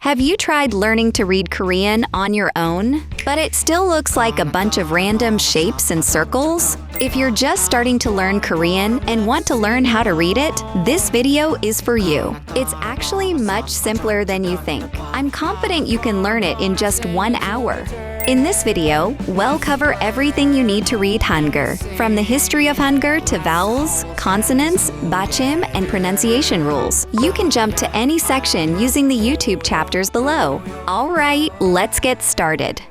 Have you tried learning to read Korean on your own, but it still looks like a bunch of random shapes and circles? If you're just starting to learn Korean and want to learn how to read it, this video is for you. It's actually much simpler than you think. I'm confident you can learn it in just 1 hour. In this video, we'll cover everything you need to read Hangul, from the history of Hangul to vowels, consonants, Batchim, and pronunciation rules. You can jump to any section using the YouTube chapters below. All right, let's get started.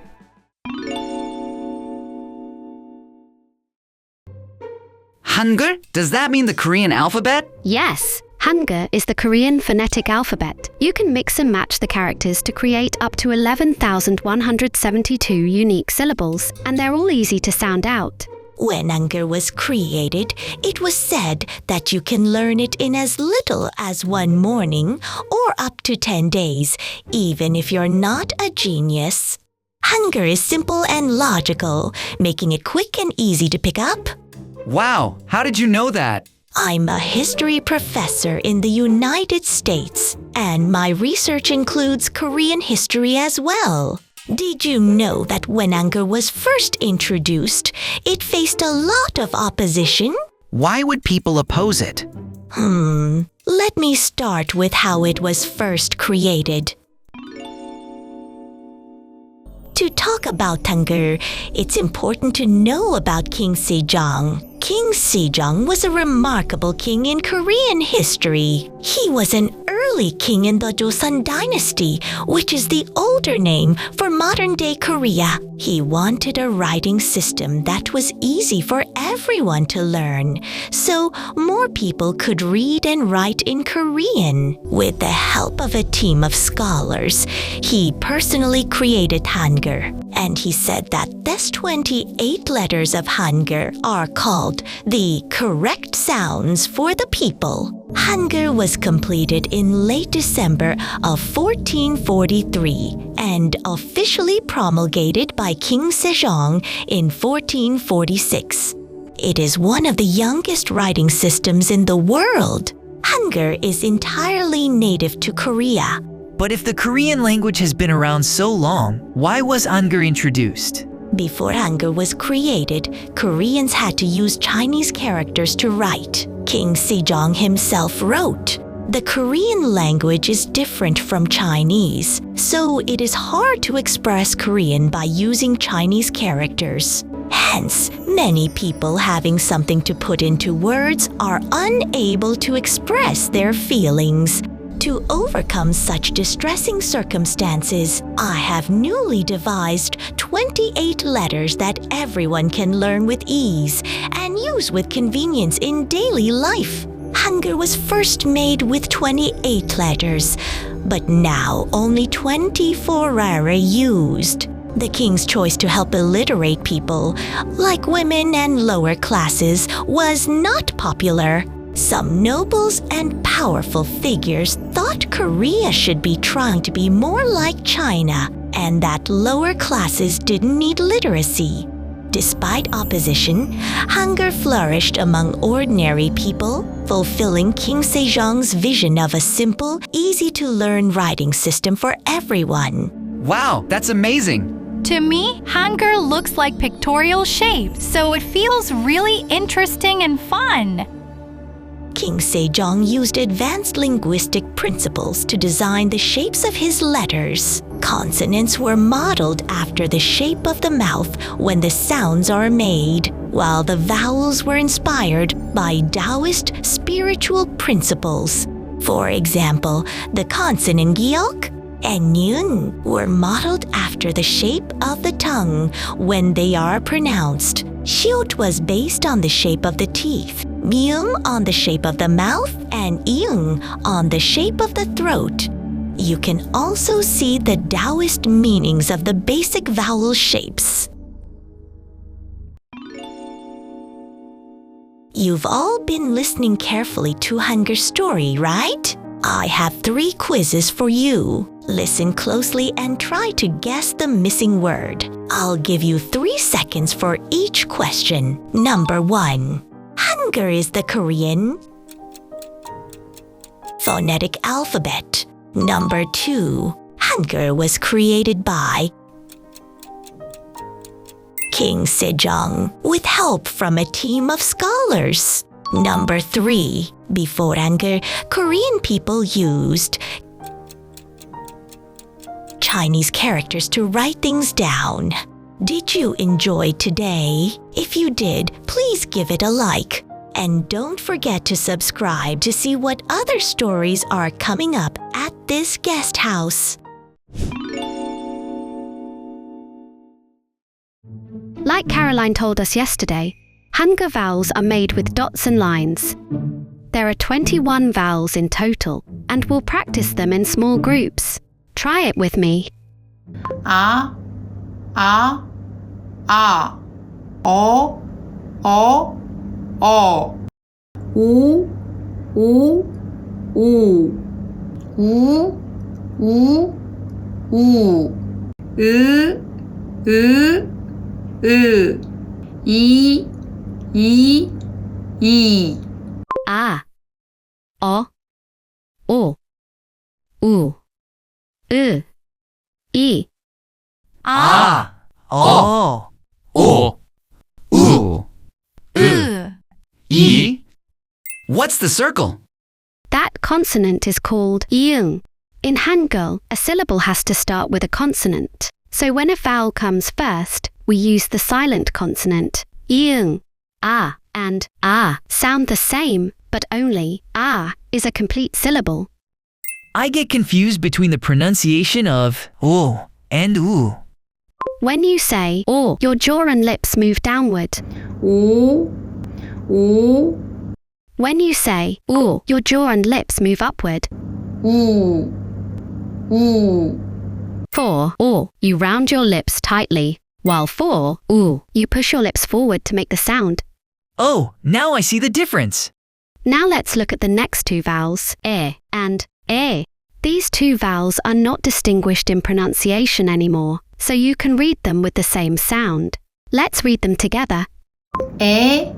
Hangul? Does that mean the Korean alphabet? Yes, Hangul is the Korean phonetic alphabet. You can mix and match the characters to create up to 11,172 unique syllables, and they're all easy to sound out. When Hangul was created, it was said that you can learn it in as little as 1 morning or up to 10 days, even if you're not a genius. Hangul is simple and logical, making it quick and easy to pick up. Wow, how did you know that? I'm a history professor in the United States, and my research includes Korean history as well. Did you know that when Hangul was first introduced, it faced a lot of opposition? Why would people oppose it? Let me start with how it was first created. To talk about Hangul, it's important to know about King Sejong. King Sejong was a remarkable king in Korean history. He was an early king in the Joseon dynasty, which is the older name for modern-day Korea. He wanted a writing system that was easy for everyone to learn, so more people could read and write in Korean. With the help of a team of scholars, he personally created Hangul, and he said that these 28 letters of Hangul are called the correct sounds for the people. Hangul was completed in late December of 1443 and officially promulgated by King Sejong in 1446. It is one of the youngest writing systems in the world. Hangul is entirely native to Korea. But if the Korean language has been around so long, why was Hangul introduced? Before Hangul was created, Koreans had to use Chinese characters to write. King Sejong himself wrote. The Korean language is different from Chinese, so it is hard to express Korean by using Chinese characters. Hence, many people having something to put into words are unable to express their feelings. To overcome such distressing circumstances, I have newly devised 28 letters that everyone can learn with ease and use with convenience in daily life. Hangul was first made with 28 letters, but now only 24 are used. The king's choice to help illiterate people, like women and lower classes, was not popular. Some nobles and powerful figures thought Korea should be trying to be more like China and that lower classes didn't need literacy. Despite opposition, Hangul flourished among ordinary people, fulfilling King Sejong's vision of a simple, easy-to-learn writing system for everyone. Wow, that's amazing! To me, Hangul looks like pictorial shapes, so it feels really interesting and fun. King Sejong used advanced linguistic principles to design the shapes of his letters. Consonants were modeled after the shape of the mouth when the sounds are made, while the vowels were inspired by Taoist spiritual principles. For example, the consonant gyok and nyun were modeled after the shape of the tongue when they are pronounced. Shiot was based on the shape of the teeth, myung on the shape of the mouth, and iung on the shape of the throat. You can also see the Taoist meanings of the basic vowel shapes. You've all been listening carefully to Hangul's story, right? I have 3 quizzes for you. Listen closely and try to guess the missing word. I'll give you 3 seconds for each question. Number 1. Hangul is the Korean phonetic alphabet. Number 2. Hangul was created by King Sejong with help from a team of scholars. Number 3. Before Hangul, Korean people used Chinese characters to write things down. Did you enjoy today? If you did, please give it a like. And don't forget to subscribe to see what other stories are coming up at this guest house. Like Caroline told us yesterday, Hangul vowels are made with dots and lines. There are 21 vowels in total, and we'll practice them in small groups. Try it with me. A, O, U, A, O, U, I. Ah. Oh. O, U, E. E. What's the circle? That consonant is called yeung. In Hangul, a syllable has to start with a consonant. So when a vowel comes first, we use the silent consonant. Yeung. A and A sound the same, but only A is a complete syllable. I get confused between the pronunciation of O and U. When you say O, your jaw and lips move downward. U. When you say O, your jaw and lips move upward. For O, you round your lips tightly, while for U, you push your lips forward to make the sound. Oh, now I see the difference. Now let's look at the next two vowels, E and E. These two vowels are not distinguished in pronunciation anymore, so you can read them with the same sound. Let's read them together. E.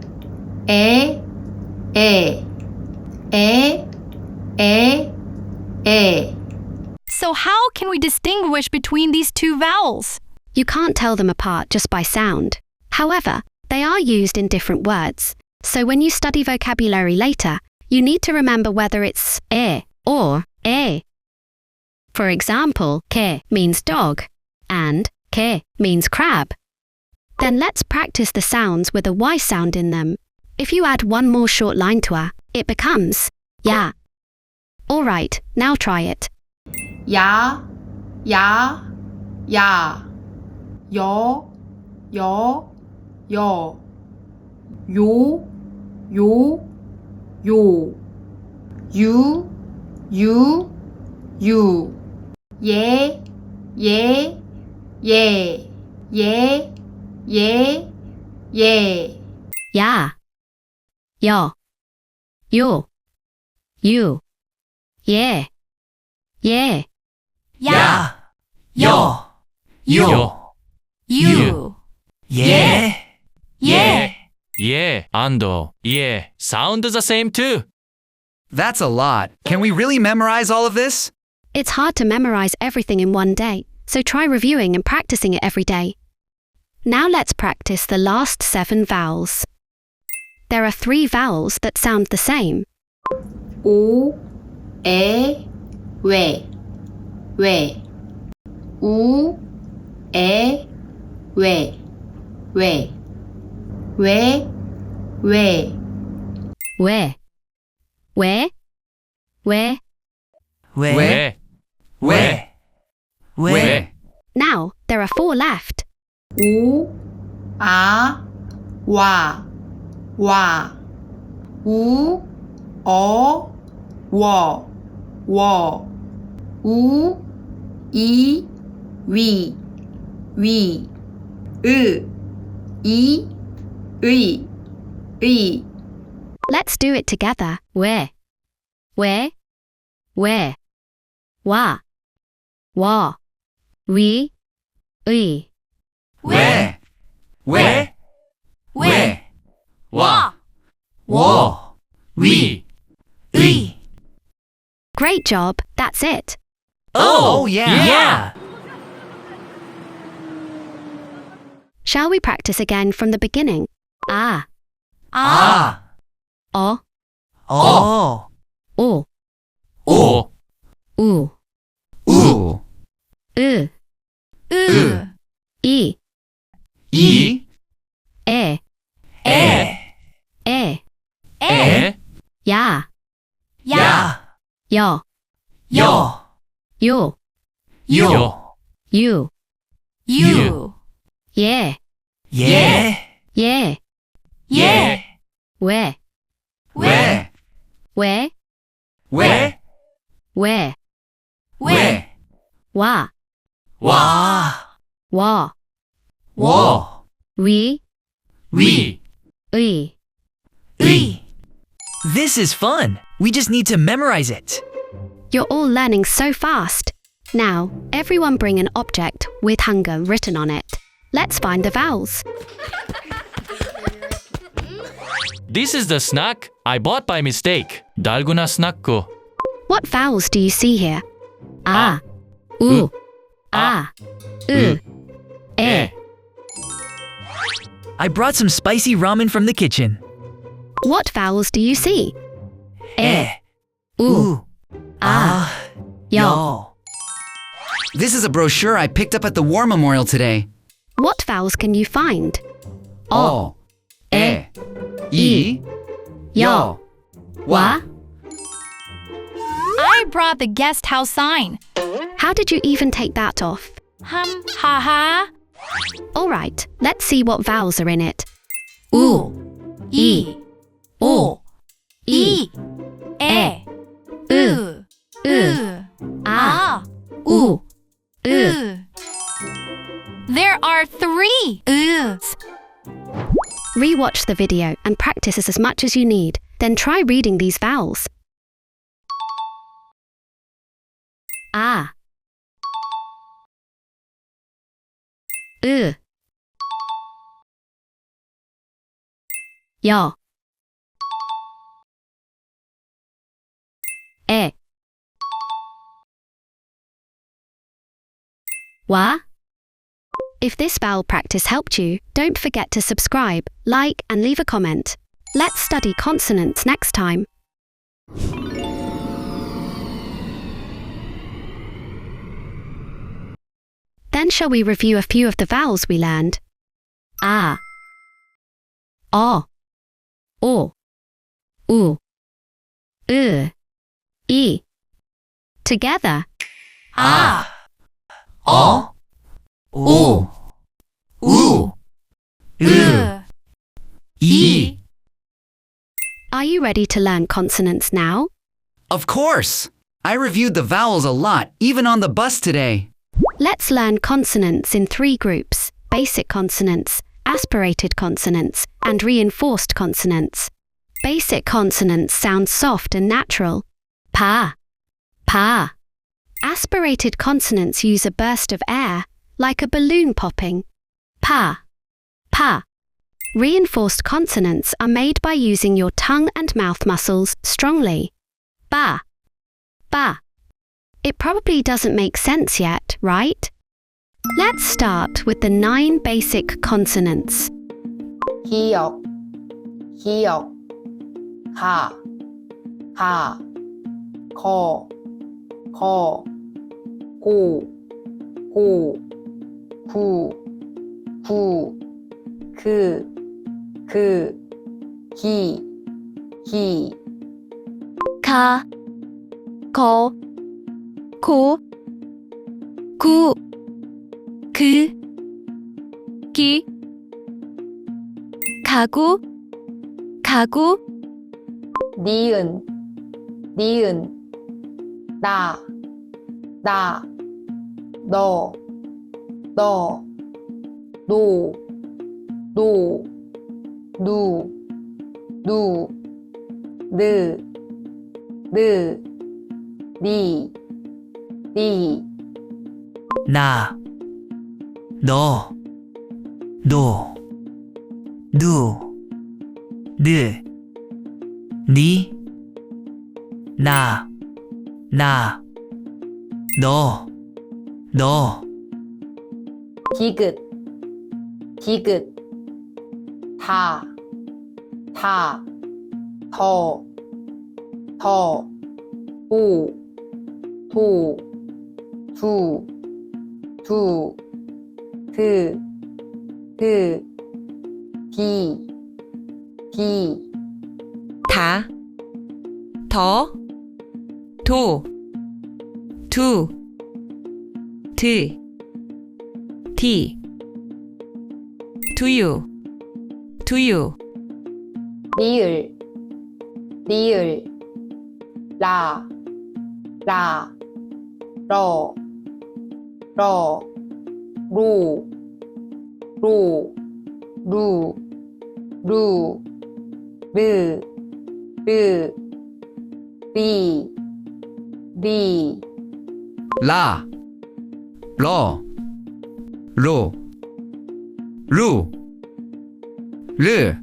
So how can we distinguish between these two vowels? You can't tell them apart just by sound. However, they are used in different words, so when you study vocabulary later, you need to remember whether it's E or E. For example, ke means dog and ke means crab. Then let's practice the sounds with a Y sound in them. If you add one more short line to A, it becomes ya. All right, now try it. Ya. Yo. You. Ye. Ya, yo, you, yeah, Ya. Yo. You. Yeah. Yeah and yeah sound the same too. That's a lot. Can we really memorize all of this? It's hard to memorize everything in one day, so try reviewing and practicing it every day. Now let's practice the last 7 vowels. There are 3 vowels that sound the same. U, E, we. U, E, we. We, Where? Now, there are 4 left. U, A, wa. U, O, wo. U, I, we. I, Let's do it together. Where, wa, we, Where? Wa. We. Great job, that's it. Oh, yeah. Shall we practice again from the beginning? Ah, Ah. o, Oh. o, O. u, Ooh. u, E. e, E. e, E. e, Ya. ya, Ya. yo, Yo. yo, Yo. you, You. yeah, Yeah. yeah, Yeah. where, Where? where, Where? where, Where? wa, Wa. wa, Wo. we, We. we. This is fun. We just need to memorize it. You're all learning so fast. Now, everyone bring an object with Hangul written on it. Let's find the vowels. This is the snack I bought by mistake. 달고나 스낵고. What vowels do you see here? Ah, u, ah, u, e. I brought some spicy ramen from the kitchen. What vowels do you see? E. U, ah, yo. This is a brochure I picked up at the War Memorial today. What vowels can you find? O. E. E. Yo. Wa. I brought the guest house sign. How did you even take that off? Ha ha. All right, let's see what vowels are in it. U. E. O. E. E. U. Ah, U. u. There are 3 U's. Rewatch the video and practice as much as you need. Then try reading these vowels. Ah. Yo. E. Wa. If this vowel practice helped you, don't forget to subscribe, like, and leave a comment. Let's study consonants next time. Then shall we review a few of the vowels we learned? Ah, o, u, e. Together. Ah. O. U. U. E. Are you ready to learn consonants now? Of course! I reviewed the vowels a lot, even on the bus today. Let's learn consonants in 3 groups: basic consonants, aspirated consonants, and reinforced consonants. Basic consonants sound soft and natural. Pa, pa. Aspirated consonants use a burst of air, like a balloon popping. Pa, pa. Reinforced consonants are made by using your tongue and mouth muscles strongly. Ba, ba. It probably doesn't make sense yet, right? Let's start with the 9 basic consonants. 기역, 기역, 가, 가, 거, 거, 고, 고, 구, 구, 그, 기, 가, 거, 고, 구, 그, 기, 가구, 가구, 니은, 니은, 나, 너, 노, 누, 느, 니, 나. 너. 노. 누. 느. 니. 나. 너, 디귿, 디귿, 다, 더, 도, 두, 드, 디, 다, 더, 도, 두, 드, 디, 두유, 리을, 라, 러, 루, 르, 리, 라, 러, 로, 루, 르,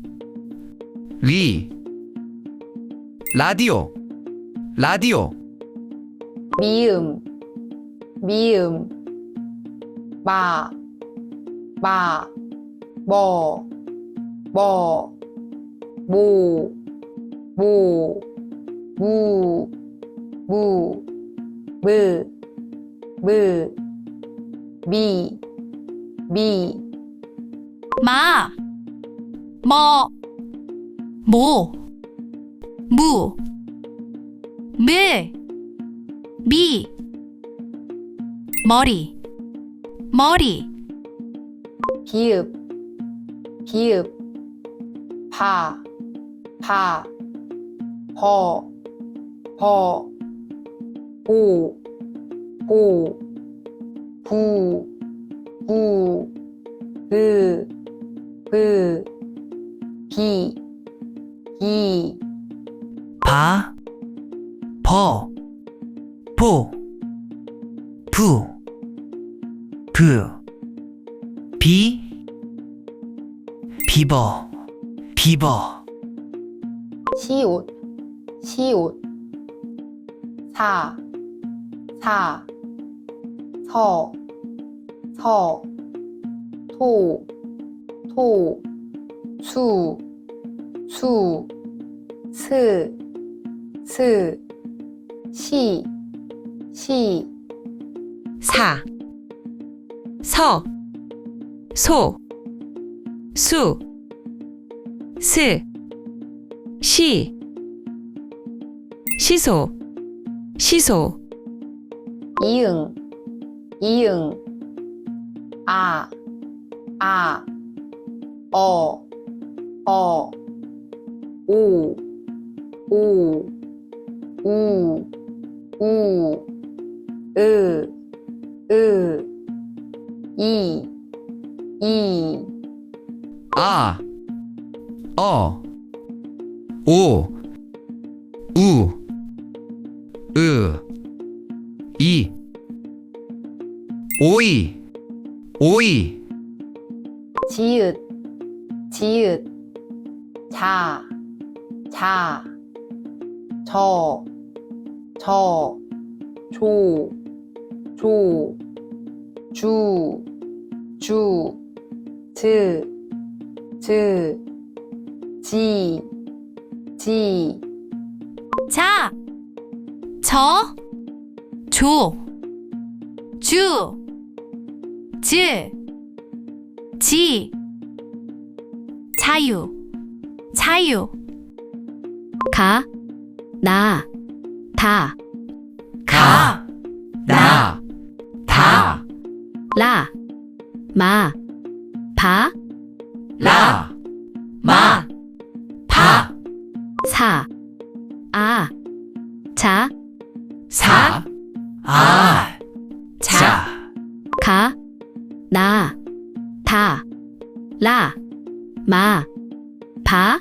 리, 라디오, 미음, 마, 뭐, 모, 무, 미, 마, 뭐, 모, 무, 미, 머리, 비읍, 바, 버, 보, 부, 브, 비, 바, 버, 보, 부, 브, 비, 비버, 시옷, 사, 서, 토, 수, 스, 시, 사, 서, 소, 수, 스, 시, 시소, 이응, 아, 오, 우, 이, 아, 오, 우, 이, 오이, 지읒, 자, 저, 조, 주, 드, 지, 자, 저, 조, 주, 즈, 지, 자유, 가, 나, 다, 가, 나, 다, 라, 마, 바, 라, 마, 파, 사, 아, 자, 사, 아, 자, 가, 나, 다, 라, 마, 바,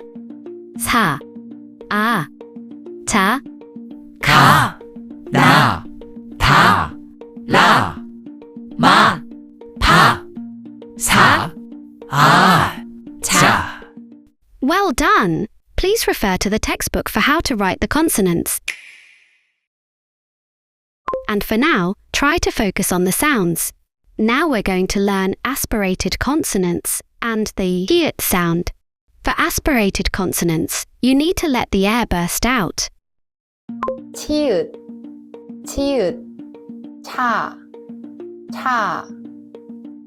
사, 아, 자, 가, 나, 다, 라, 마, 파, 사, 아, 자. Well done! Please refer to the textbook for how to write the consonants. And for now, try to focus on the sounds. Now we're going to learn aspirated consonants and the hiat sound. For aspirated consonants, you need to let the air burst out. 치읓, 치읓, 차, 차,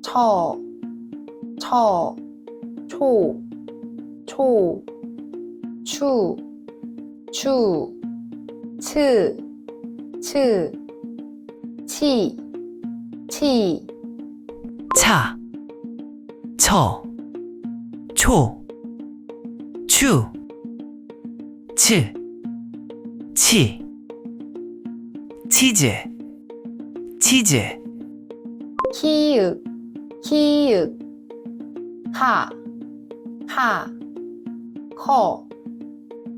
처, 처, 초, 초, 추, 추, 츠, 츠, 치, 치, 차, 처, 초, 추, 치, 치, 치즈, 치즈, 키읔, 키읔, 하, 하, 커,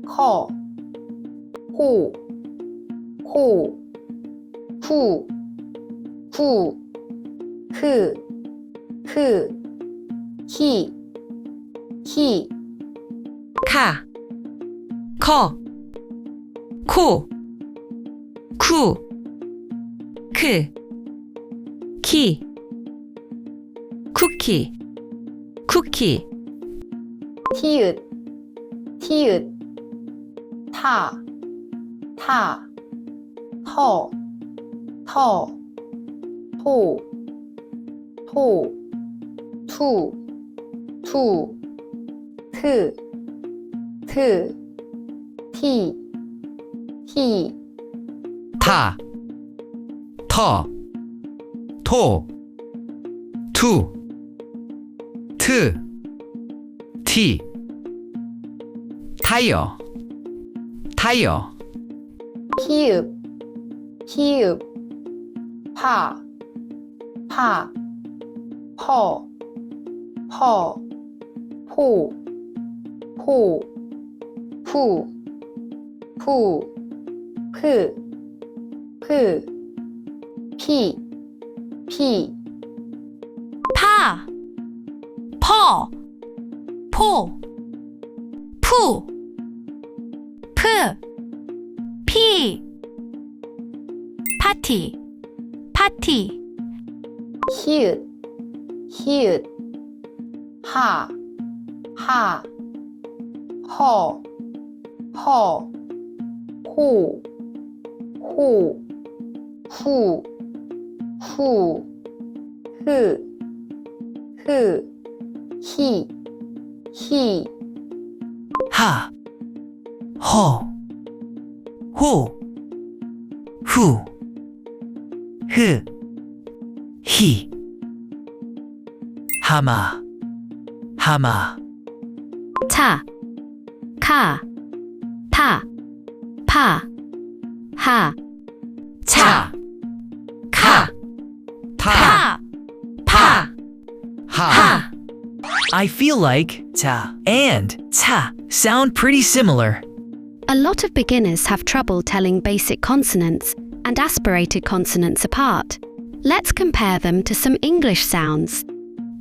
커, 호, 호, 후, 후, 크, 크, 키, 키, 카, 커, 코, 쿠, 크, 키, 쿠키, 쿠키, 티읕, 티읕, 타, 타, 터, 터, 토, 토, 투, 투, 트, 트, 티, 티, 타, 터, 토, 투, 트, 티, 타이어, 타이어, 피읍, 피읍, 파, 파, 퍼, 퍼, 포, 포, 푸, 푸, 프, 프, 피, 피, 파, 퍼, 포, 푸, 프, 피, 파티, 파티, 히읗, 히읗, 하, 하, 허, 허, 호, 호, 후, 후, 흐, 흐, 히, 히, 하, 허, 호, 후, 흐, 히, 하마, 하마, 차, 카, 타, 파, 하, 차, 카, 타, 파, 파, 하. 하. I feel like 차 and 차 sound pretty similar. A lot of beginners have trouble telling basic consonants and aspirated consonants apart. Let's compare them to some English sounds.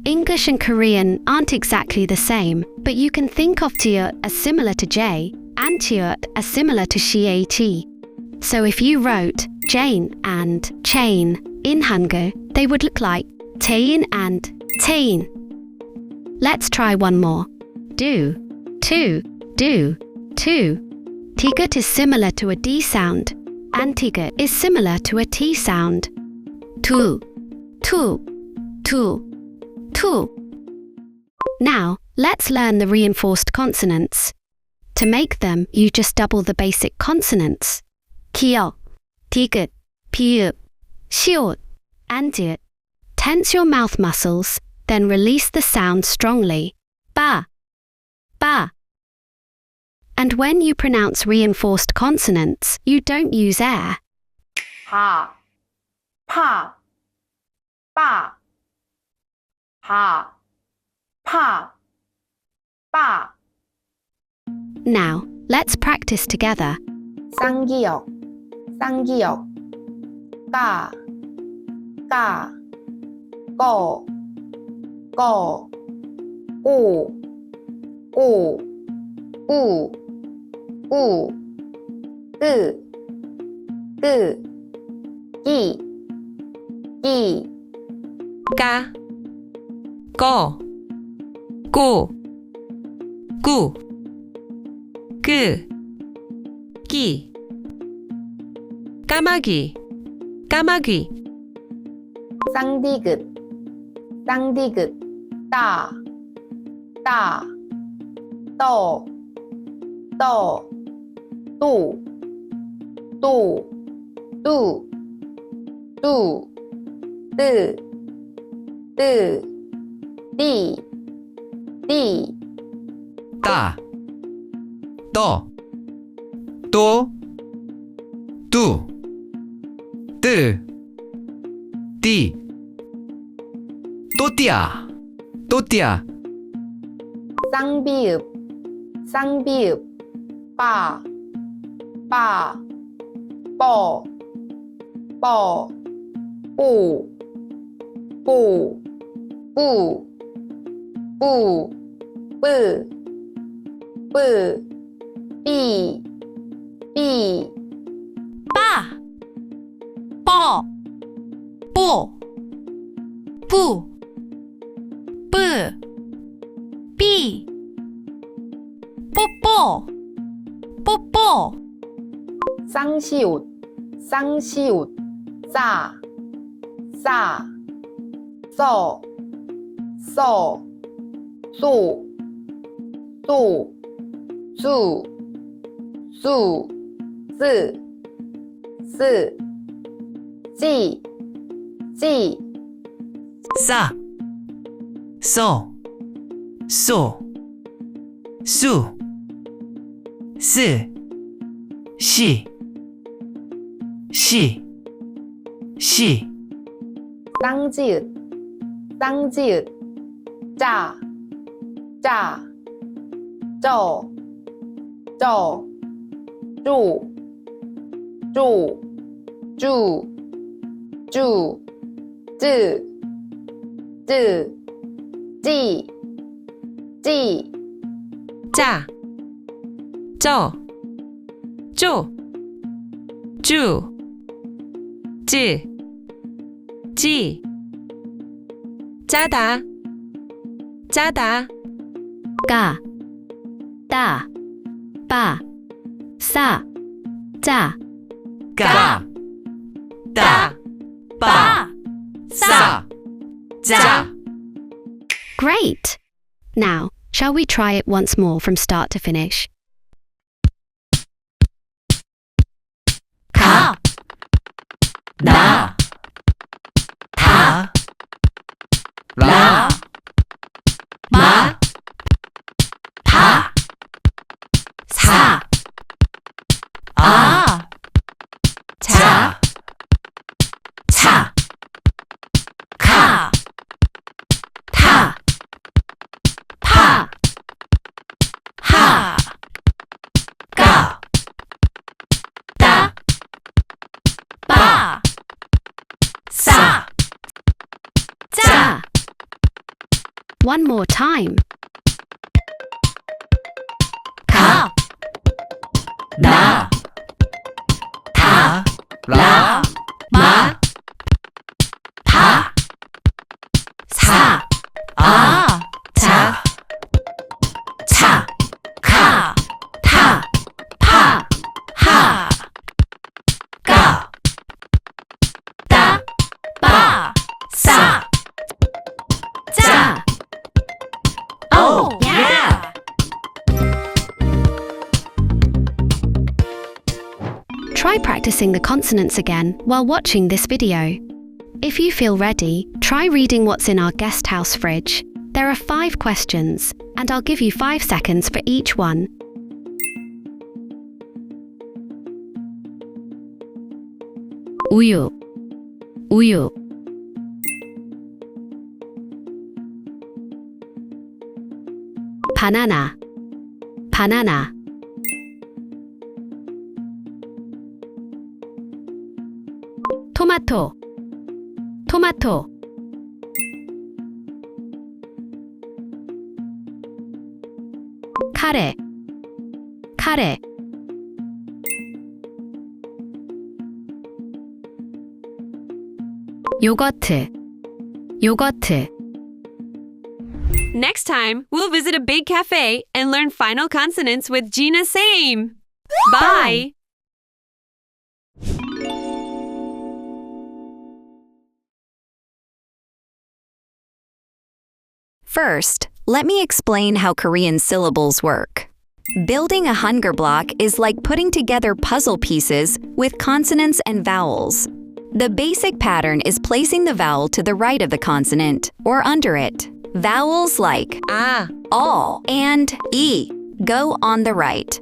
English and Korean aren't exactly the same, but you can think of tiut as similar to J and tiut as similar to she. So if you wrote Jane and chain in Hangeul, they would look like tein and tain. Let's try one more. Do, two, do, two. Tigut is similar to a D sound, and tigut is similar to a T sound. Tu, tu, tu, tu. Now, let's learn the reinforced consonants. To make them, you just double the basic consonants. Kyo, tigut, piut, shiut, and diut. Tense your mouth muscles, then release the sound strongly. Ba, ba. And when you pronounce reinforced consonants, you don't use air. 하, 파, 빠, 하, 파, 빠, Now, let's practice together. 쌍기역, 쌍기역, 까, 까, 꺼, 꺼, 오, 오, 우, 우, 뜨, 뜨, 끼, 끼, 까, 꺼, 꼬, 꾸, 끄, 끼, 까마귀, 까마귀, 쌍디귿, 쌍디귿, 따, 따, 떠, 떠, 또, 또, 뚜, 뚜, 뜨, 뜨, 띠, 띠, 따, 떠, 또, 뚜, 뜨, 띠, 또띠아, 또띠아, 쌍비읍, 쌍비읍, 빠, 빠, 뻐, 뻐, 뽀, 뽀, 뿌, 뿌, 뿌, 뿌, 삐, 삐, 빠, 뻐, 뽀, 뿌, 뿌, 삐, 뽀뽀, 뽀뽀, 쌍시옷, 쌍시옷, 싸, 싸, 써, 써, 쏘, 쏘, 수, 수, 쓰, 쓰, 찌, 찌, 싸, 써, 쏘, 수, 스, 시, 시, 시, 쌍지읒, 쌍지읒, 짜, 짜, 쩌, 쩌, 쪼, 쪼, 쭈, 쭈, 쯔, 쯔, 찌, 찌, 짜, 쩌, 쪼, 쭈, 쯔, 찌, 짜다, 짜다, 까, 따, 빠, 싸, 짜, 까, 따, 빠, 싸, 짜. Great! Now, shall we try it once more from start to finish? 가, 나, 다, 라, 마, 파, 사, 아, 자, 차, 가, 타, 파, 하, 가, 따, 빠, 싸, 짜. One more time. 가, 나, 다, 라, 마, 파, 사, 아, 자, 차, 가, 타, 파, 하, 가, 따, 빠, 싸, 짜. Oh, yeah! Try practicing the consonants again while watching this video. If you feel ready, try reading what's in our guest house fridge. There are 5 questions, and I'll give you 5 seconds for each one. 우유, 우유. 바나나, 바나나. 토마토, 토마토. 카레, 카레. 요거트, 요거트. Next time, we'll visit a big cafe and learn final consonants with Gina Same. Bye. First, let me explain how Korean syllables work. Building a Hangul block is like putting together puzzle pieces with consonants and vowels. The basic pattern is placing the vowel to the right of the consonant or under it. Vowels like Ah, all and e go on the right.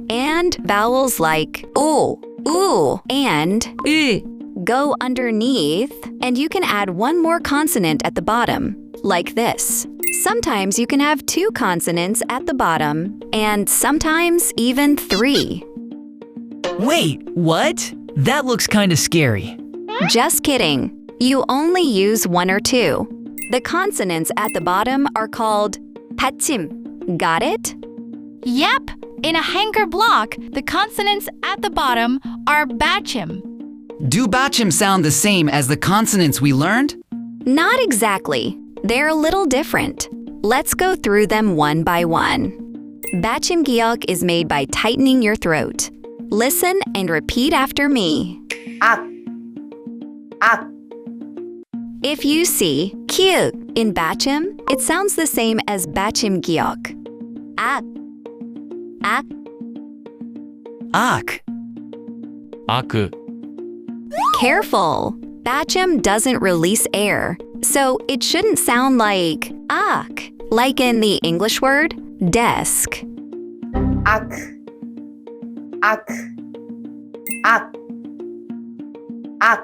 And vowels like o, oo, and ü, go underneath, and you can add one more consonant at the bottom, like this. Sometimes you can have 2 consonants at the bottom, and sometimes even 3. Wait, what? That looks kinda scary. Just kidding. You only use 1 or 2. The consonants at the bottom are called Batchim. Got it? Yep, in a Hangul block, the consonants at the bottom are Batchim. Do Batchim sound the same as the consonants we learned? Not exactly. They're a little different. Let's go through them one by one. Batchim giok is made by tightening your throat. Listen and repeat after me. 악, 악, If you see q in Batchim, it sounds the same as Batchim giok. Ak, ak. Ak. 아크, Careful! Batchim doesn't release air, so it shouldn't sound like ak, like in the English word desk. 악, 악, 악, 악.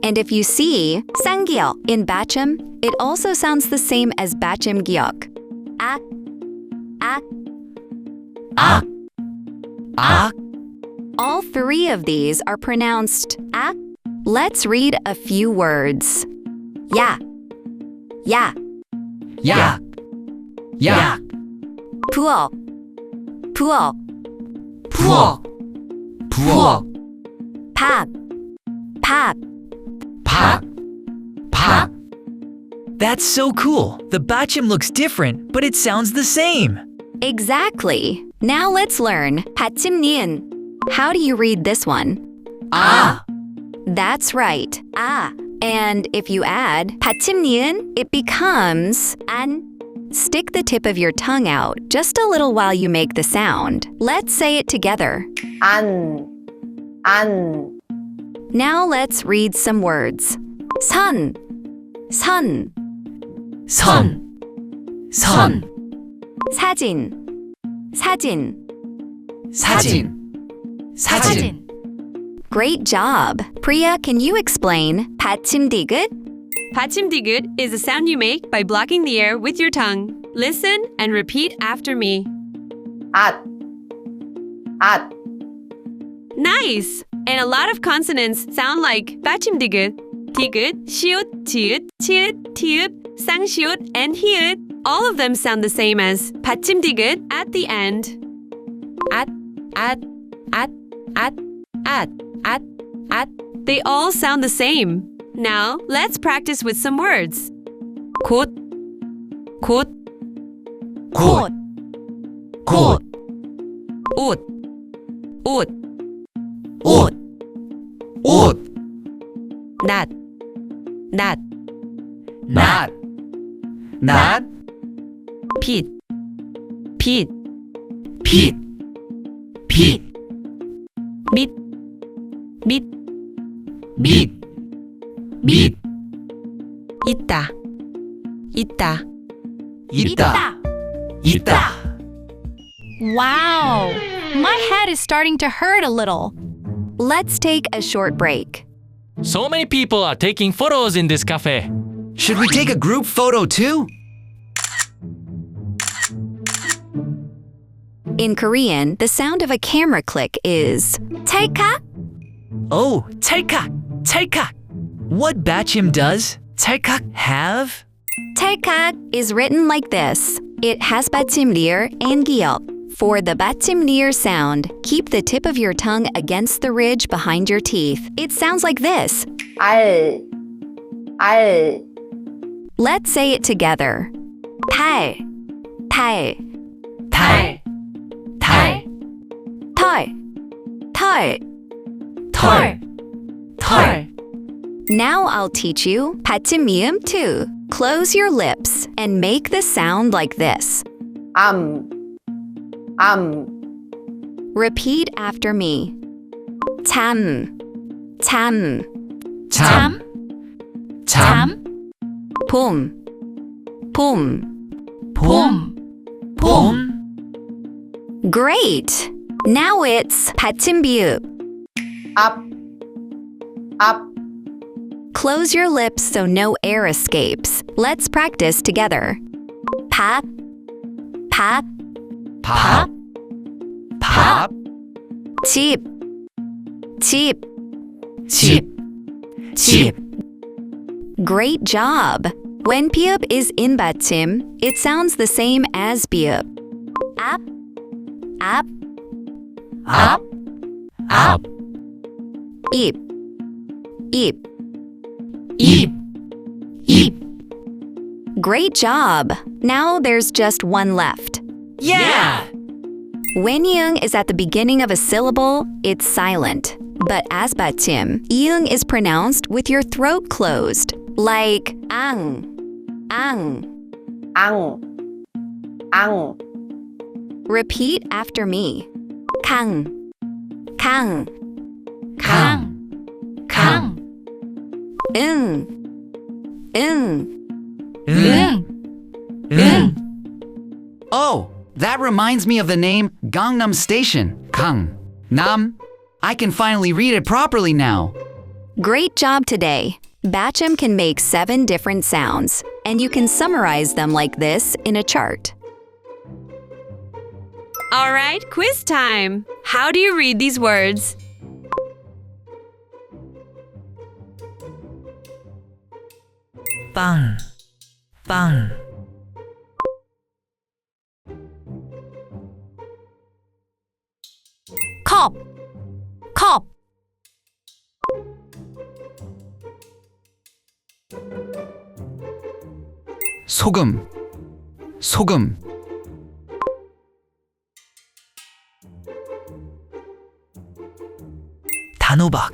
And if you see sanggyeol in Batchim, it also sounds the same as Batchim giok. Ak, ak. Ak. Ak. All 3 of these are pronounced ak. Let's read a few words. Ya, ya, Yeah. Yeah. puo, puo, Puo. Puo. pap, pap. Pop. Pop. That's so cool. The Batchim looks different, but it sounds the same. Exactly. Now let's learn Batchim ni은. How do you read this one? Ah. That's right. Ah. And if you add Batchim ni은, it becomes an. Stick the tip of your tongue out just a little while you make the sound. Let's say it together. 안, 안, Now let's read some words. Sun, sun, Sun. Sun. 사진, 사진. 사진. 사진. Great job. Priya, can you explain Batchim digut? Batchim digut is a sound you make by blocking the air with your tongue. Listen and repeat after me. 앗, 앗. Nice! And a lot of consonants sound like Batchim digut. Digut, shiut, tiut, tiut, tiut, sangshiut, and hiut. All of them sound the same as Batchim digut at the end. At, at, at, at, at, at, at. They all sound the same. Now, let's practice with some words. 곧, 곧, 곧. 곧. 옷, 옷, 옷. 옷. 낫, 낫, 낫. 낫. 빛, 빛, 빛. 빛. 밑, 밑, 밑. 밑. 있다, 있다. 있다. 있다. Wow! My head is starting to hurt a little. Let's take a short break. So many people are taking photos in this cafe. Should we take a group photo too? In Korean, the sound of a camera click is 찰칵. Oh, 찰칵. 찰칵. What Batchim does 찰칵 have? 찰칵 is written like this. It has Batchim lier and giok. For the Batchim near sound, keep the tip of your tongue against the ridge behind your teeth. It sounds like this. 알, 알, Let's say it together. 달, 달, 달, 달, 털, 털. 털, 털. Now I'll teach you Batchim 미음 too. Close your lips and make the sound like this. 암, 암, Repeat after me. 참, 참, 참, 참, 봄, 봄. 봄, 봄. Great! Now it's Batchim 비읍. 앞, 앞, Close your lips so no air escapes. Let's practice together. 밥, 밥, 밥, 밥, 집, 집. 집, 집. Great job! When 비읍 is in Batchim, it sounds the same as 비읍. 앞, 앞, 앞, 앞. 입, 입. 입, 입. Great job! Now there's just one left. Yeah! When iung is at the beginning of a syllable, it's silent. But as Batchim, iung is pronounced with your throat closed, like ang, ang. 앙, 앙, Repeat after me. 강, 강. 강, 강. 응, 응. 응, 응. Oh, that reminds me of the name Gangnam Station. Gang, Nam. I can finally read it properly now. Great job today. Batchim can make 7 different sounds, and you can summarize them like this in a chart. All right, quiz time. How do you read these words? 빵, 빵. 컵, 컵. 소금, 소금. 단호박,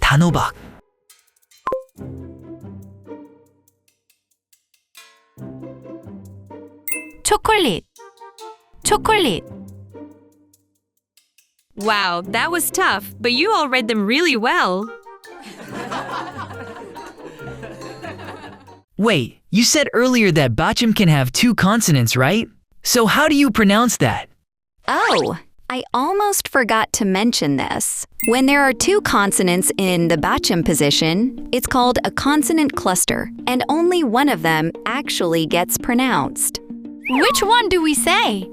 단호박. 초콜릿, 초콜릿. Wow, that was tough, but you all read them really well. Wait, you said earlier that Batchim can have 2 consonants, right? So how do you pronounce that? Oh, I almost forgot to mention this. When there are 2 consonants in the Batchim position, it's called a consonant cluster, and only one of them actually gets pronounced. Which one do we say?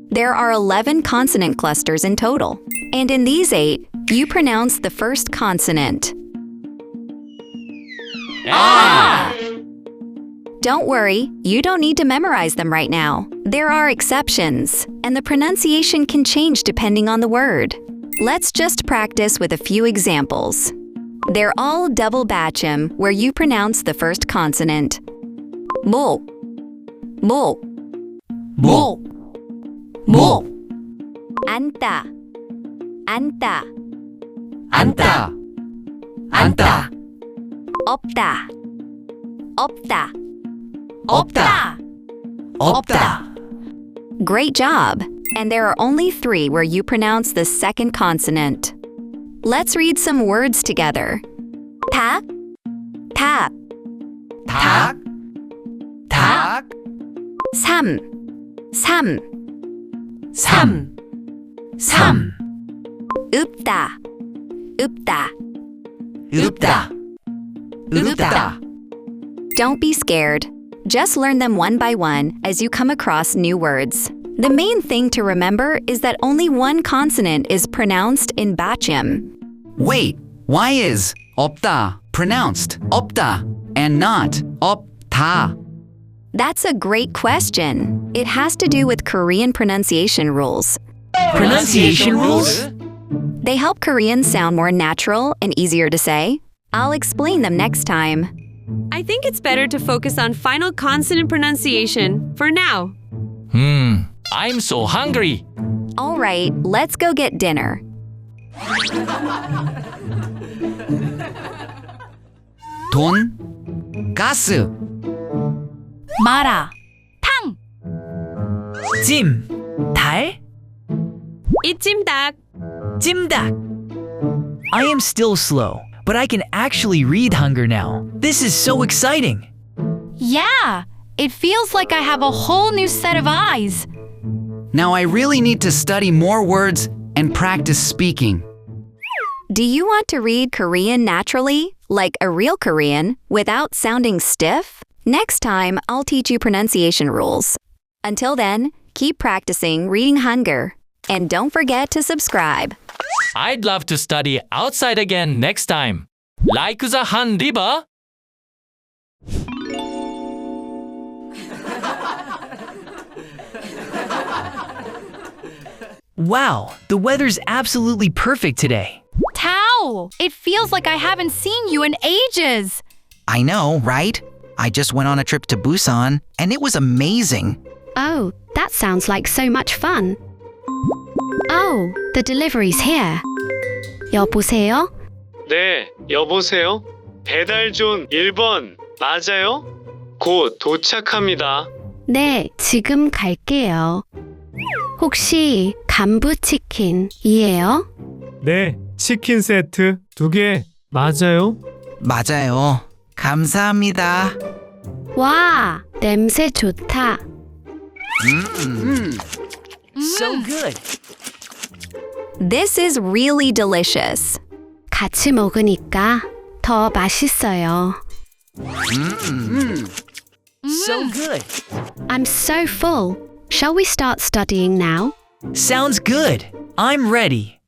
There are 11 consonant clusters in total, and in these 8, you pronounce the first consonant. Ah! Don't worry, you don't need to memorize them right now. There are exceptions, and the pronunciation can change depending on the word. Let's just practice with a few examples. They're all double Batchim, where you pronounce the first consonant. 모, 모, 모, 모. 앉다, 앉다. 앉다, 앉다. 없다, 없다. 없다, 없다. Great job! And there are only 3 where you pronounce the second consonant. Let's read some words together. 닭, 닭. 닭, 닭. 삼, 삼. 삼, 삼. 읍다, 읍다. 읍다, 읍다. Don't be scared. Just learn them one by one as you come across new words. The main thing to remember is that only one consonant is pronounced in Batchim. Wait, why is 없다 pronounced 없다 and not 없다? That's a great question. It has to do with Korean pronunciation rules. Pronunciation rules? They help Korean sound more natural and easier to say. I'll explain them next time. I think it's better to focus on final consonant pronunciation for now. I'm so hungry. All right, let's go get dinner. 돈, 가스, 마라, 탕, 찜, 달, 이찜닭. 찜닭. I am still slow, but I can actually read Hangul now. This is so exciting. Yeah, it feels like I have a whole new set of eyes. Now I really need to study more words and practice speaking. Do you want to read Korean naturally, like a real Korean, without sounding stiff? Next time, I'll teach you pronunciation rules. Until then, keep practicing reading Hangul. And don't forget to subscribe. I'd love to study outside again next time. Like the Han River. Wow, the weather's absolutely perfect today. Tao, it feels like I haven't seen you in ages. I know, right? I just went on a trip to Busan, and it was amazing. Oh, that sounds like so much fun. Oh, the delivery's here. 여보세요? 네, 여보세요? 배달존 1번 맞아요? 곧 도착합니다. 네, 지금 갈게요. 혹시 간부치킨이에요? 네, 치킨 세트 2개 맞아요? 맞아요. 감사합니다. 와, 냄새 좋다. So good. This is really delicious. 같이 먹으니까 더 맛있어요. So good. I'm so full. Shall we start studying now? Sounds good. I'm ready.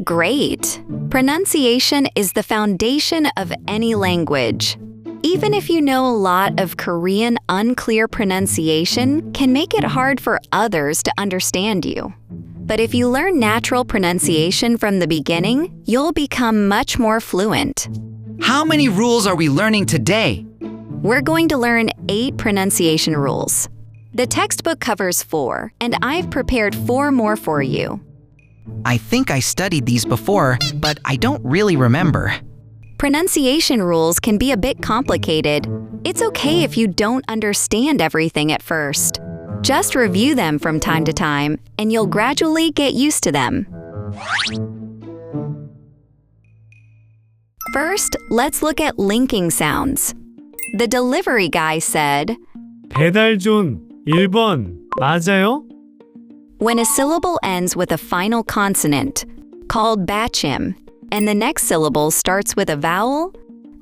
Great. Pronunciation is the foundation of any language. Even if you know a lot of Korean, unclear pronunciation can make it hard for others to understand you. But if you learn natural pronunciation from the beginning, you'll become much more fluent. How many rules are we learning today? We're going to learn 8 pronunciation rules. The textbook covers 4, and I've prepared 4 more for you. I think I studied these before, but I don't really remember. Pronunciation rules can be a bit complicated. It's okay if you don't understand everything at first. Just review them from time to time, and you'll gradually get used to them. First, let's look at linking sounds. The delivery guy said, 배달존 1번 맞아요? when a syllable ends with a final consonant, called Batchim, and the next syllable starts with a vowel,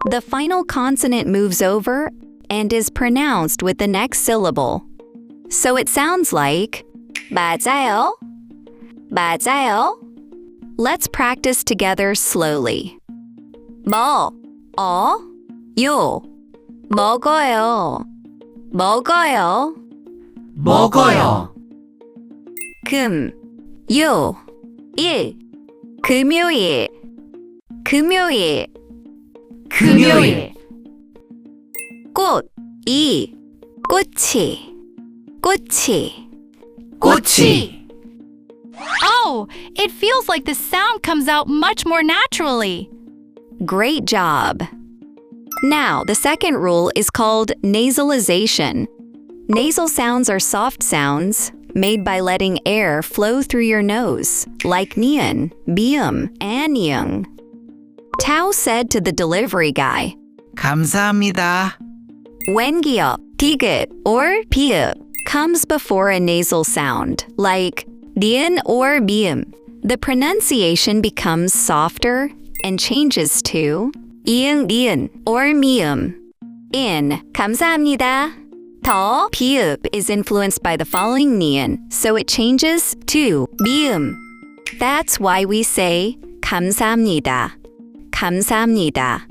the final consonant moves over and is pronounced with the next syllable. So it sounds like 맞아요, 맞아요. Let's practice together slowly. 뭐, 요, 먹어요, 먹어요. 먹어요. 요, 일, 금요일, 금요일. 금요일. 꽃, 꽃이, 꽃이. 꼬치. Oh, it feels like the sound comes out much more naturally. Great job. Now, the second rule is called nasalization. Nasal sounds are soft sounds made by letting air flow through your nose, like Nyeong, Bium, Annyeong. Tao said to the delivery guy, 감사합니다. when 기역, 디귿, or 피읍 comes before a nasal sound, like 니은 or 비음, the pronunciation becomes softer and changes to 이응, 니은, or 미음. In 감사합니다, 더 피읍 is influenced by the following 니은, so it changes to 미음. That's why we say 감사합니다, 감사합니다.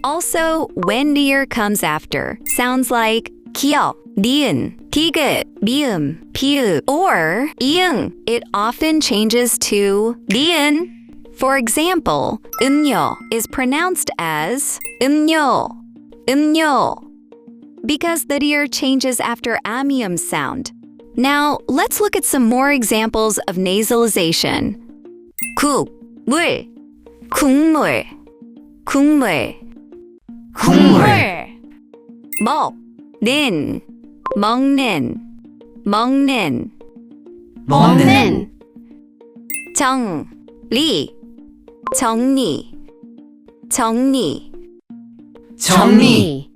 Also, when near comes after, sounds like 기역, 니은, 디귿, 미음, 비읍, or 이응. It often changes to 니은. For example, 음료 is pronounced as 음료, 음료, because the deer changes after amium sound. Now, let's look at some more examples of nasalization. 국, 물, 국물, 국물, 국물. 먹, 는, 먹는, 먹는, 먹는. 정, 리, 정리, 정리. 정리.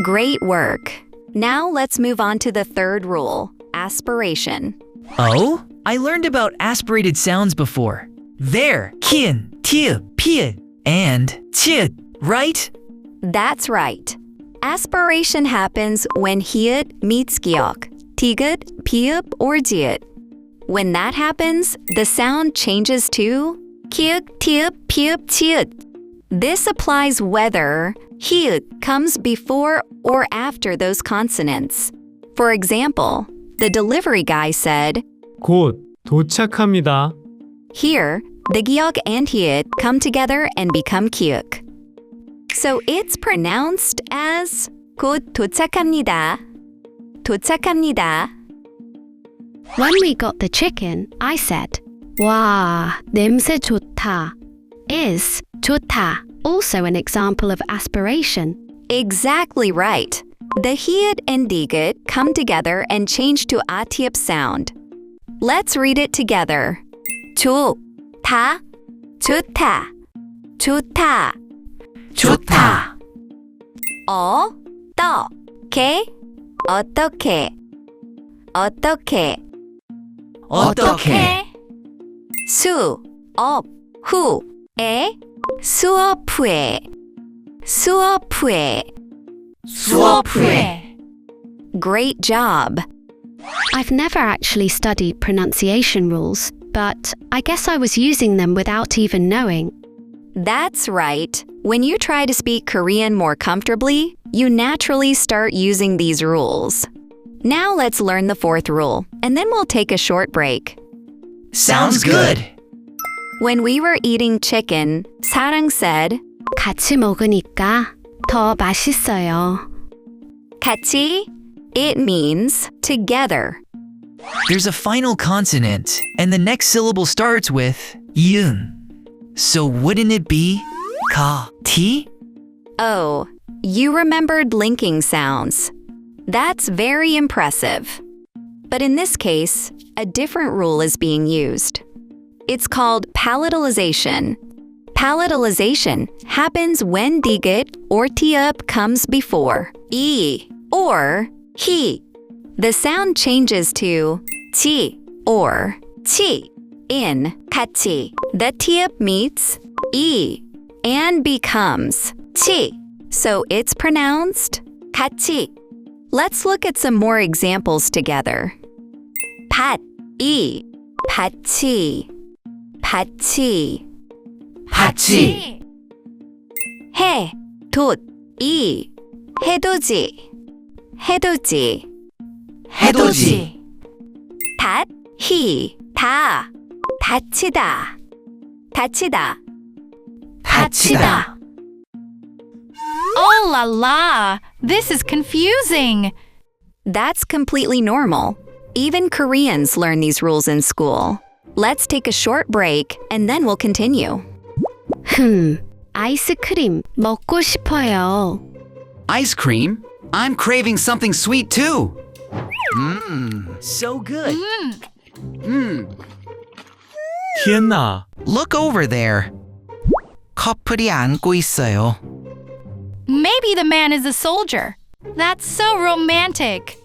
Great work. Now let's move on to the third rule, aspiration. Oh, I learned about aspirated sounds before. There, ki은, ti읍, pi읍, and 치읓, right? That's right. Aspiration happens when 히읗 meets 기역, 디귿, 피읍, or 지읒. When that happens, the sound changes to 키읔, 티읕, 피읍, 치읓. This applies whether 히읗 comes before or after those consonants. For example, the delivery guy said, 곧 도착합니다. Here, the 기역 and 히읗 come together and become 키읔. So it's pronounced as 곧 도착합니다. 도착합니다. When we got the chicken, I said, 와, 냄새 좋다. Is 좋다 also an example of aspiration? Exactly right. The 히읗 and 디귿 come together and change to 아티읍 sound. Let's read it together. 좋다, 좋다, 좋다, 좋다. 어떻게, 어떻게, 어떻게. 어떻게. 수업 후에, 수업 후에, 수업 후에. 수업 후에. Great job. I've never actually studied pronunciation rules, but I guess I was using them without even knowing. That's right. When you try to speak Korean more comfortably, you naturally start using these rules. Now let's learn the fourth rule, and then we'll take a short break. Sounds good. When we were eating chicken, 사랑 said, 같이 먹으니까 더 맛있어요. 같이. It means together. There's a final consonant, and the next syllable starts with 이응. So wouldn't it be ka, ti? Oh, you remembered linking sounds. That's very impressive. But in this case, a different rule is being used. It's called palatalization. Palatalization happens when 디귿 or ti읍 comes before e or he. The sound changes to ti or chi in 같이. The ti읍 meets e and becomes chi. So it's pronounced 같이. Let's look at some more examples together. 밭이, 밭이, 밭이. 밭이. 해, 돛이, 해돋이, 해돋이. 해돋이. 닷이, 다, 다치다, 다치다. 다치다. Oh la la! This is confusing. That's completely normal. Even Koreans learn these rules in school. Let's take a short break and then we'll continue. 아이스크림 먹고 싶어요. Ice cream? I'm craving something sweet too. So good. 희은아, Look over there. 커플이 안고 있어요. Maybe the man is a soldier. That's so romantic.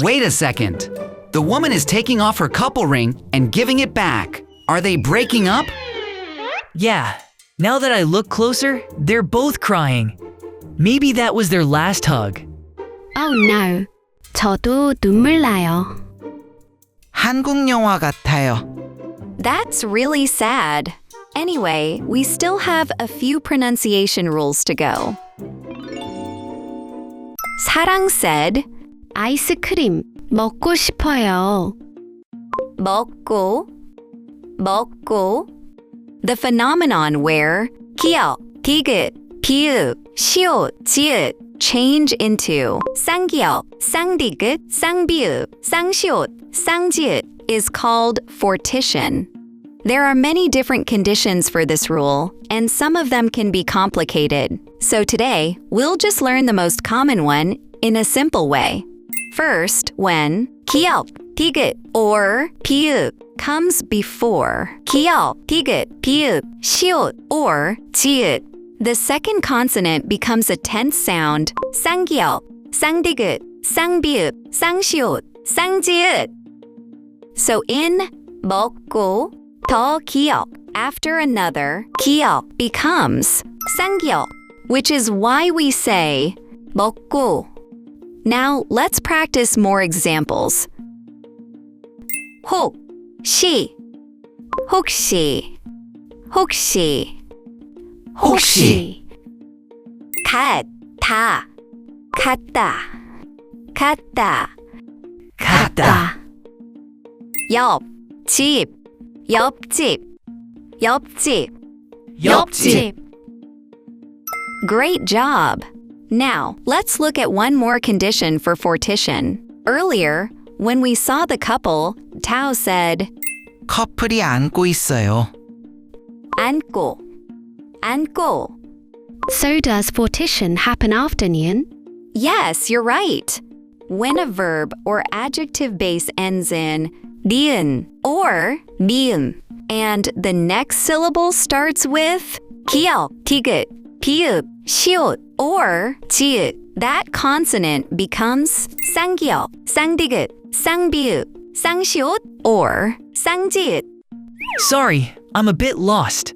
Wait a second. The woman is taking off her couple ring and giving it back. Are they breaking up? Yeah, now that I look closer, they're both crying. Maybe that was their last hug. Oh no. 저도 눈물 나요. 한국 영화 같아요. That's really sad. Anyway, we still have a few pronunciation rules to go. Sarang said, 아이스크림 먹고 싶어요. 먹고, 먹고. The phenomenon where 기역, 디귿, 비읍, 시옷, 지읒 change into 쌍기역, 쌍디귿, 쌍비읍, 쌍시옷, 쌍지읒 is called fortition. There are many different conditions for this rule, and some of them can be complicated. So today, we'll just learn the most common one in a simple way. First, when 기역, 디귿, or 비읍 comes before 기역, 디귿, 비읍, 시옷, or 지읒, the second consonant becomes a tense sound, 쌍기역, 쌍디귿, 쌍비읍, 쌍시옷, 쌍지읒. So in 먹고, 더 기역 after another 기역 becomes 쌍기역, which is why we say 먹고. Now let's practice more examples. 혹시, 혹시, 혹시, 혹시. 갔다, 갔다, 갔다, 갔다. 옆집, 옆집, 옆집. 옆집. Great job! Now, let's look at one more condition for fortition. Earlier, when we saw the couple, Tao said, 커플이 안고 있어요. 안고, 안고. So does fortition happen after Nyun? Yes, you're right. When a verb or adjective base ends in 니은 or 미음, and the next syllable starts with 기역, 디귿, 비읍, 시옷, or 지읒, that consonant becomes 쌍기역, 쌍디귿, 쌍비읍, 쌍시옷, or 쌍지읒. Sorry, I'm a bit lost.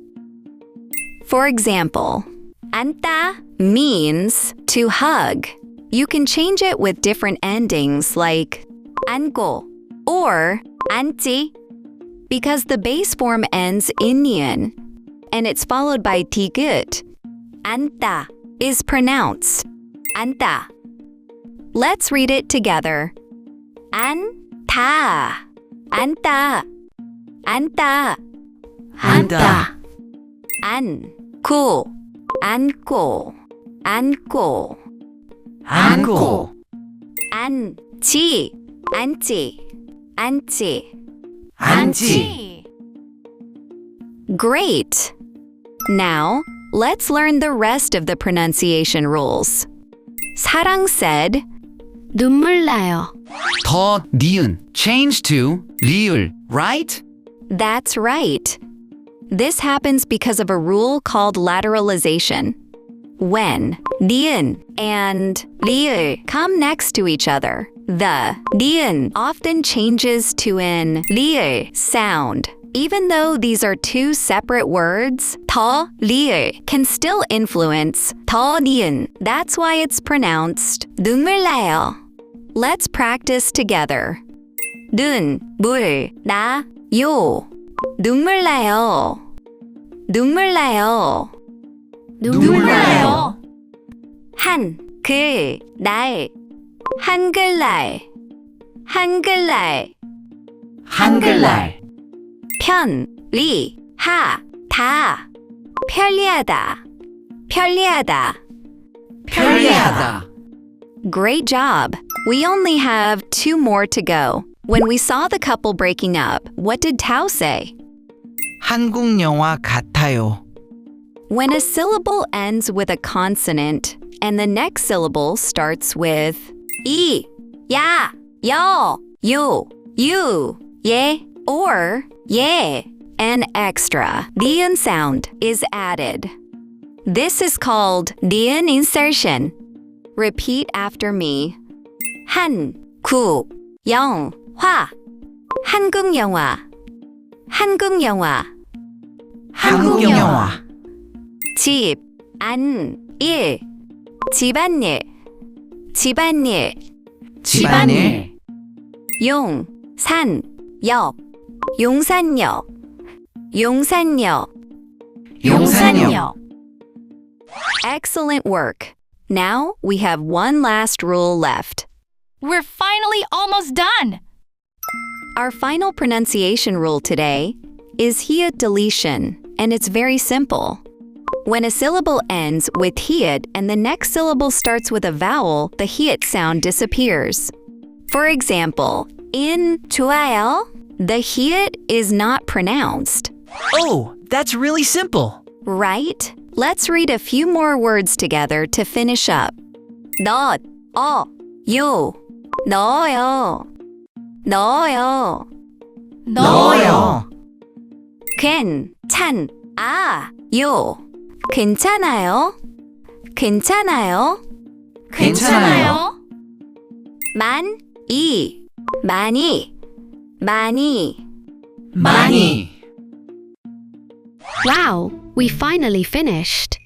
For example, 안다 means to hug. You can change it with different endings like 안고 or 안지, because the base form ends in nian and it's followed by 디귿. 안다 is pronounced 안다. Let's read it together. 안다, 안다, 안다, 안다. 안고, 안고, 안고. 안고. 앉지, 앉지, 앉지. 앉지. Great! Now, let's learn the rest of the pronunciation rules. Sarang said, 눈물 나요. 더 니은 change to 리을, right? that's right. This happens because of a rule called lateralization. When 니은 and 리을 come next to each other, the 니은 often changes to an 리을 sound. Even though these are two separate words, 더 리을 can still influence 더 니은. That's why it's pronounced 눈물 나요. Let's practice together. 눈, 물, 나, 요. 눈물 나요. 눈물 나요. 눈물 나요. 한, 글, 날. 한글날. 한글날. 한글날. 편, 리, 하, 다. 편리하다. 편리하다. 편리하다. Great job. We only have 2 more to go. When we saw the couple breaking up, what did Tao say? 한국 영화 같아요. When a syllable ends with a consonant and the next syllable starts with 이, 야, 여, 요, 유, 예, or 예, an extra nian sound is added. This is called nian insertion. Repeat after me. 한국 영화. 한국 영화. 한국 영화. 한국 영화. 집, 안, 일. 집안일. 집안일. 집안일. 용, 산, 역. 용산역. 용산역. 용산역. Excellent work. Now we have one last rule left. We're finally almost done. Our final pronunciation rule today is hiat deletion, and it's very simple. When a syllable ends with hiat and the next syllable starts with a vowel, the hiat sound disappears. For example, in 좋아요, the hiat is not pronounced. Oh, that's really simple. Right? Let's read a few more words together to finish up. 너, 요, 넣어요, 넣어요, 넣어요. 요, 괜찮아요, 괜찮아요, 괜찮아요. 많이, 많이. Wow, we finally finished.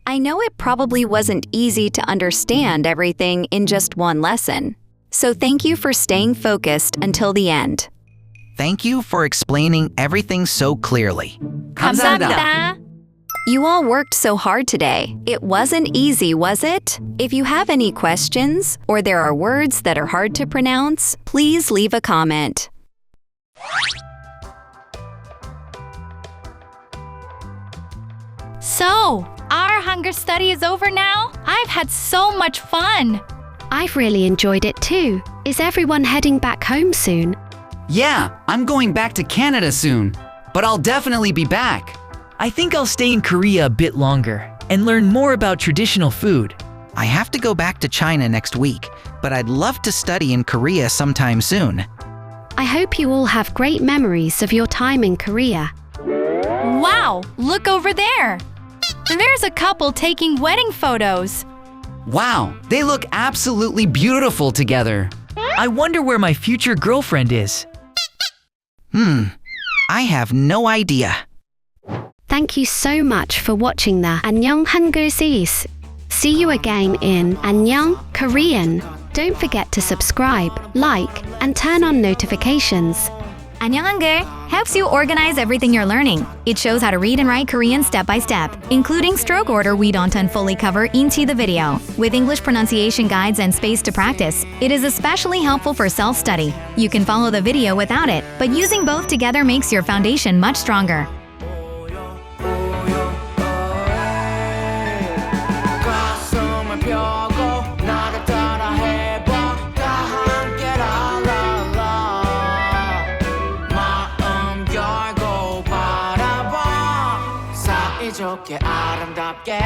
I know it probably wasn't easy to understand everything in just one lesson. So thank you for staying focused until the end. Thank you for explaining everything so clearly. 감사합니다. You all worked so hard today. It wasn't easy, was it? If you have any questions or there are words that are hard to pronounce, please leave a comment. So, our hunger study is over now. I've had so much fun. I've really enjoyed it too. Is everyone heading back home soon? Yeah, I'm going back to Canada soon, but I'll definitely be back. I think I'll stay in Korea a bit longer and learn more about traditional food. I have to go back to China next week, but I'd love to study in Korea sometime soon. I hope you all have great memories of your time in Korea. Wow, look over there. There's a couple taking wedding photos. Wow, they look absolutely beautiful together. I wonder where my future girlfriend is. I have no idea. Thank you so much for watching the Annyeong Hangeul series. See you again in Annyeong Korean. Don't forget to subscribe, like, and turn on notifications. Annyeong Hangeul helps you organize everything you're learning. It shows how to read and write Korean step by step, including stroke order we don't fully cover into the video. With English pronunciation guides and space to practice, it is especially helpful for self-study. You can follow the video without it, but using both together makes your foundation much stronger. 좋게 아름답게